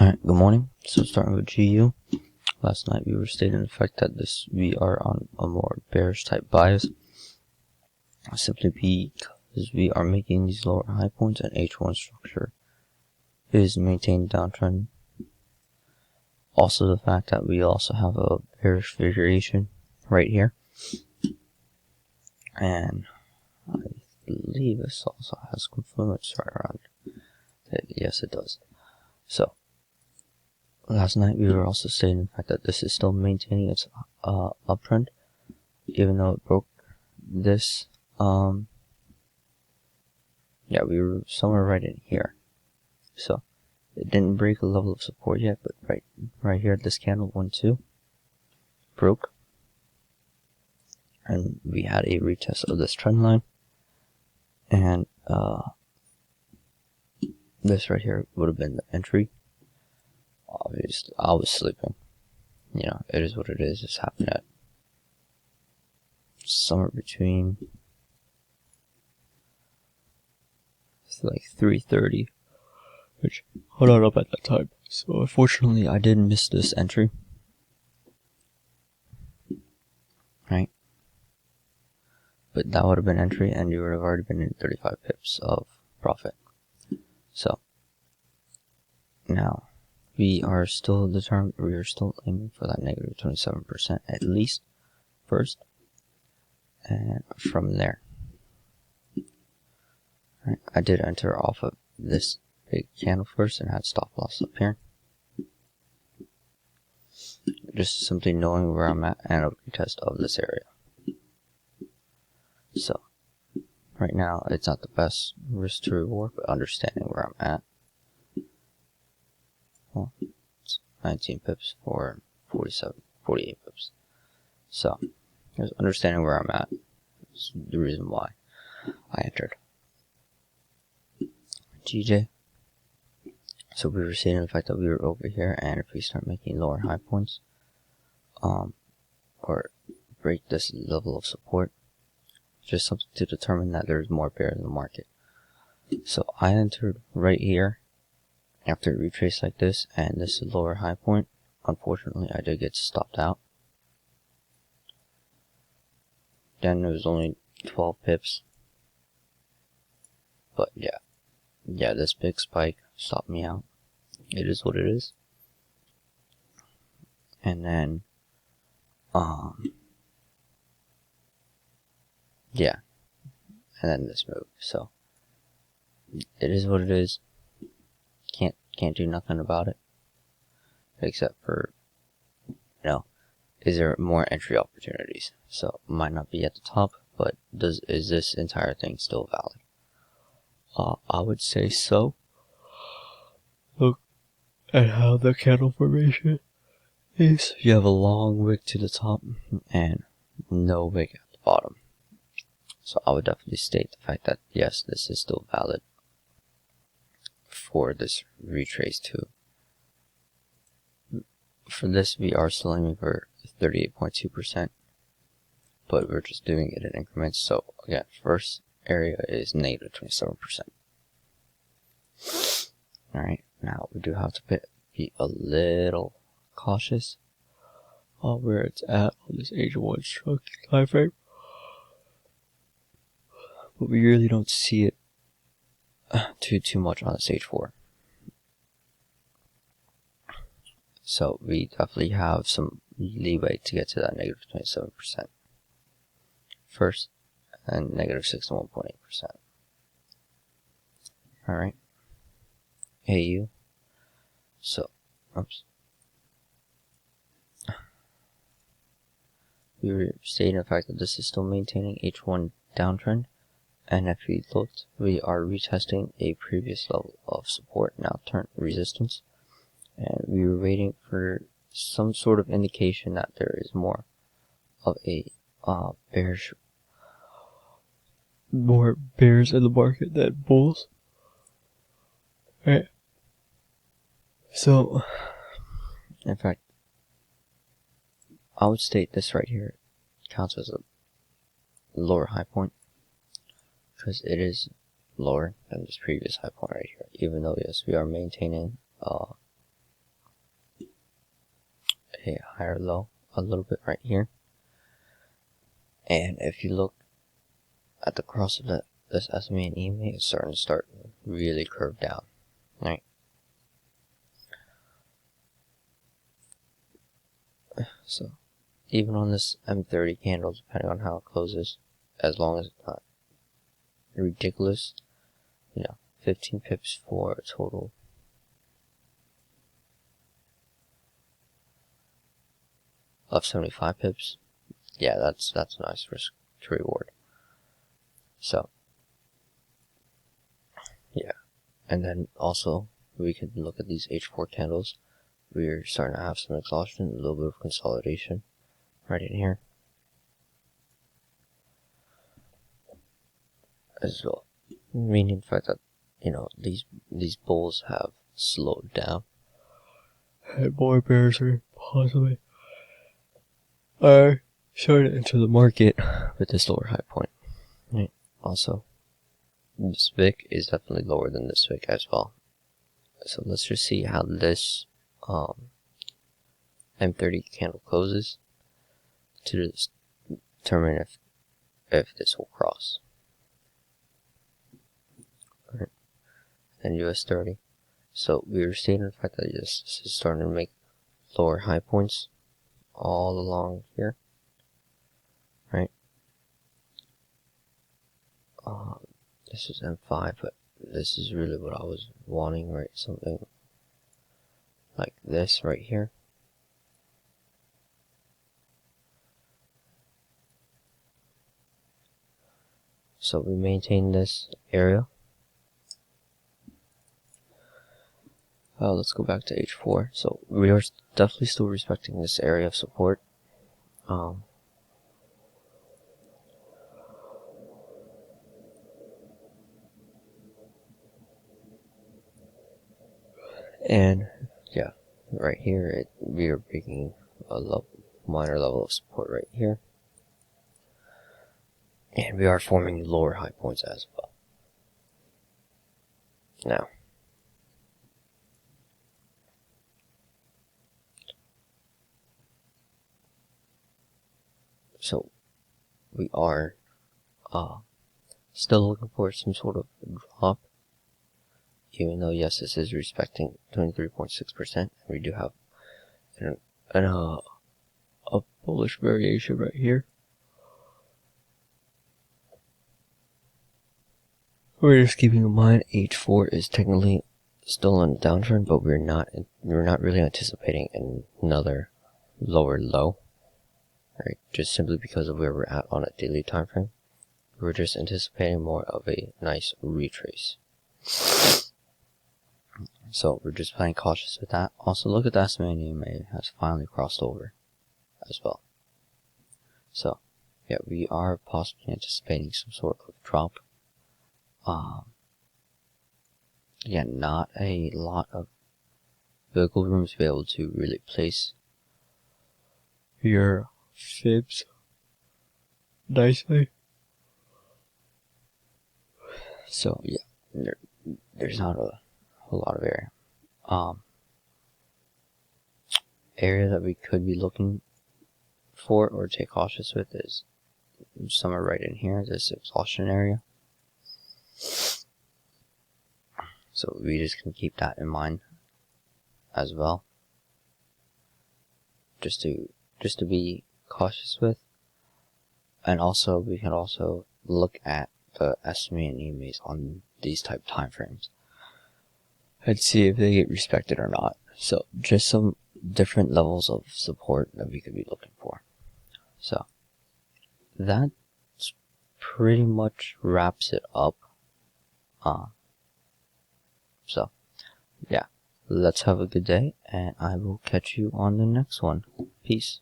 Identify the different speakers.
Speaker 1: Alright, good morning. So starting with GU, last night we were stating the fact that we are on a more bearish type bias, simply because we are making these lower high points and H1 structure is maintained downtrend. Also the fact that we also have a bearish variation right here, and I believe this also has confluence right around it. Yes, it does. So last night we were also stating the fact that this is still maintaining its uptrend, even though it broke this. Yeah, we were somewhere right in here. So it didn't break a level of support yet, but right here, this candle 1-2 broke, and we had a retest of this trend line, and this right here would have been the entry. Obviously, I was sleeping. You know, it is what it is. It's happened at somewhere between like 3:30, which hold on up at that time. So unfortunately, I did miss this entry. Right, but that would have been entry, and you would have already been in 35 pips of profit. So now we are still determined. We are still aiming for that negative 27% at least first, and from there. Right, I did enter off of this big candle first and had stop loss up here. Just simply knowing where I'm at and a retest of this area. So right now it's not the best risk to reward, but understanding where I'm at. Well, it's 19 pips for 48 pips. So just understanding where I'm at is the reason why I entered. GJ. So we were seeing the fact that we were over here, and if we start making lower high points, or break this level of support, just something to determine that there's more bear in the market. So I entered right here after a retrace like this, and this is lower high point. Unfortunately, I did get stopped out. Then it was only 12 pips, but yeah, this big spike stopped me out. It is what it is. And then yeah, and then this move. So it is what it is. Can't do nothing about it, except for, you know, is there more entry opportunities? So might not be at the top, but is this entire thing still valid? I would say so. Look at how the candle formation is. You have a long wick to the top and no wick at the bottom. So I would definitely state the fact that yes, this is still valid for this retrace too. For this, we are still aiming for 38.2%, but we're just doing it in increments. So again, first area is negative 27%. Alright, now we do have to be a little cautious on where it's at on this H1 structure time frame, but we really don't see it too much on this H4. So we definitely have some leeway to get to that negative 27% first, and negative 61.8%. Alright. AU. So, oops. We were stating the fact that this is still maintaining H1 downtrend, and if we looked, we are retesting a previous level of support, now turned resistance, and we were waiting for some sort of indication that there is more of a bearish, more bears in the market than bulls. Right. So, in fact, I would state this right here counts as a lower high point, because it is lower than this previous high point right here, even though yes, we are maintaining a higher low a little bit right here. And if you look at the cross of this SMA and EMA, it's starting to really curve down, right? So even on this M30 candle, depending on how it closes, as long as it's not ridiculous, 15 pips for a total of 75 pips. Yeah, that's nice risk to reward. So yeah, and then also we can look at these H4 candles. We're starting to have some exhaustion, a little bit of consolidation right in here as well, meaning the fact that these bulls have slowed down and more bears are possibly starting to enter the market with this lower high point. Right. Also, this VIX is definitely lower than this VIX as well. So let's just see how this M30 candle closes to determine if this will cross. Right. And US30. So we were stating the fact that this is starting to make lower high points all along here, right? This is M5, but this is really what I was wanting, right? Something like this right here. So we maintain this area. Let's go back to H4. So we are definitely still respecting this area of support. And yeah, right here we are breaking a minor level of support right here. And we are forming lower high points as well. Now, so we are still looking for some sort of drop, even though yes, this is respecting 23.6%. We do have a bullish variation right here. We're just keeping in mind H4 is technically still on a downtrend, but we're not really anticipating another lower low, right? Just simply because of where we're at on a daily time frame. We're just anticipating more of a nice retrace. So we're just playing cautious with that. Also, look at the SMA and EMA has finally crossed over as well. So yeah, we are possibly anticipating some sort of drop. Again, not a lot of wiggle room to be able to really place your fibs nicely. So yeah, there's not a whole lot of area. Area that we could be looking for or take cautious with is somewhere right in here, this exhaustion area. So we just can keep that in mind as well, just to be cautious with. And also we can also look at the SMA and EMAs on these type time frames and see if they get respected or not. So just some different levels of support that we could be looking for. So that pretty much wraps it up. So yeah, let's have a good day, and I will catch you on the next one. Peace.